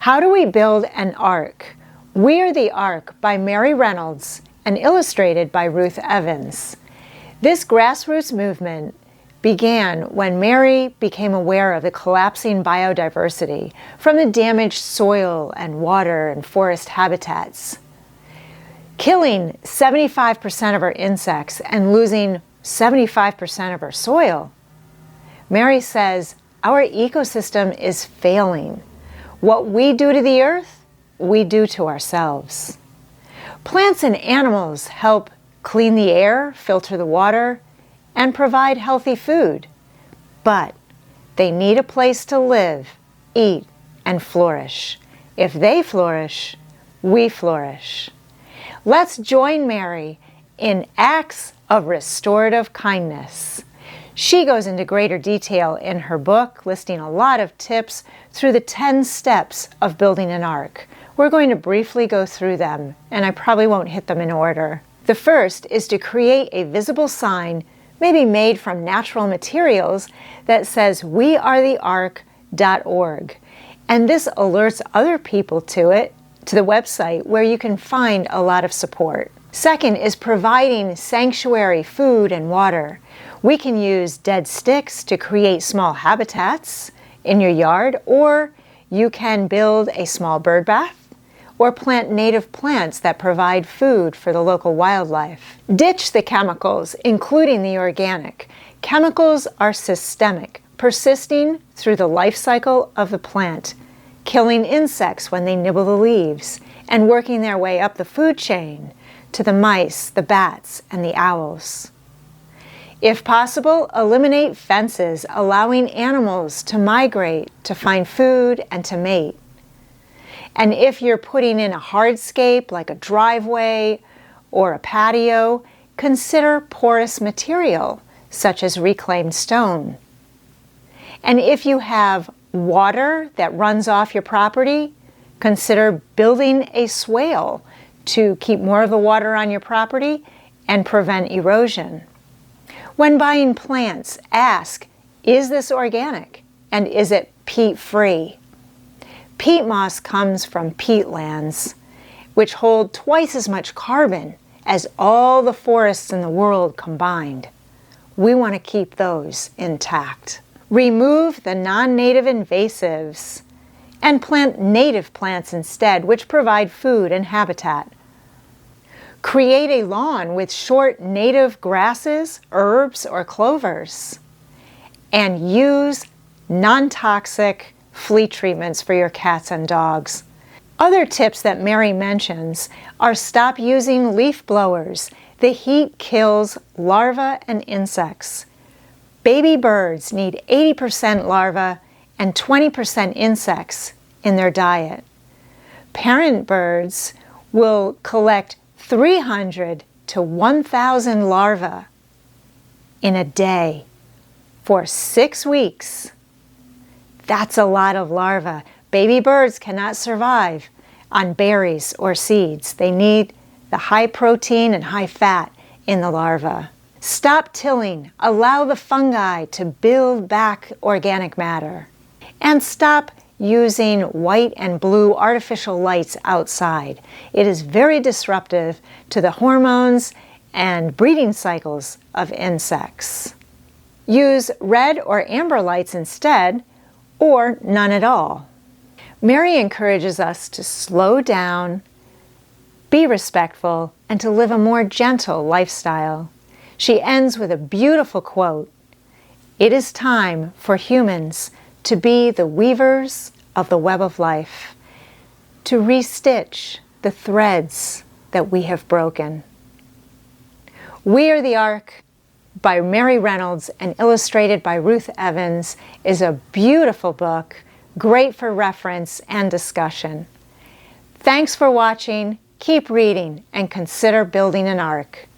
How do we build an ark? We Are the Ark by Mary Reynolds and illustrated by Ruth Evans. This grassroots movement began when Mary became aware of the collapsing biodiversity from the damaged soil and water and forest habitats. Killing 75% of our insects and losing 75% of our soil. Mary says our ecosystem is failing. What we do to the earth, we do to ourselves. Plants and animals help clean the air, filter the water, and provide healthy food. But they need a place to live, eat, and flourish. If they flourish, we flourish. Let's join Mary in acts of restorative kindness. She goes into greater detail in her book, listing a lot of tips through the 10 steps of building an ark. We're going to briefly go through them, and I probably won't hit them in order. The first is to create a visible sign, maybe made from natural materials, that says wearetheark.org. And this alerts other people to it, to the website, where you can find a lot of support. Second is providing sanctuary food and water. We can use dead sticks to create small habitats in your yard, or you can build a small bird bath or plant native plants that provide food for the local wildlife. Ditch the chemicals, including the organic. Chemicals are systemic, persisting through the life cycle of the plant, killing insects when they nibble the leaves, and working their way up the food chain to the mice, the bats, and the owls. If possible, eliminate fences, allowing animals to migrate, to find food, and to mate. And if you're putting in a hardscape like a driveway or a patio, consider porous material such as reclaimed stone. And if you have water that runs off your property, consider building a swale to keep more of the water on your property and prevent erosion. When buying plants, ask, is this organic? And is it peat-free? Peat moss comes from peatlands, which hold twice as much carbon as all the forests in the world combined. We want to keep those intact. Remove the non-native invasives and plant native plants instead, which provide food and habitat. Create a lawn with short native grasses, herbs, or clovers. And use non-toxic flea treatments for your cats and dogs. Other tips that Mary mentions are stop using leaf blowers. The heat kills larvae and insects. Baby birds need 80% larvae and 20% insects in their diet. Parent birds will collect 300 to 1,000 larvae in a day for 6 weeks. That's a lot of larvae. Baby birds cannot survive on berries or seeds. They need the high protein and high fat in the larvae. Stop tilling. Allow the fungi to build back organic matter. And stop using white and blue artificial lights outside. It is very disruptive to the hormones and breeding cycles of insects. Use red or amber lights instead, or none at all. Mary encourages us to slow down, be respectful, and to live a more gentle lifestyle. She ends with a beautiful quote. It is time for humans to be the weavers of the web of life, to restitch the threads that we have broken. We Are the Ark by Mary Reynolds and illustrated by Ruth Evans is a beautiful book, great for reference and discussion. Thanks for watching. Keep reading and consider building an ark.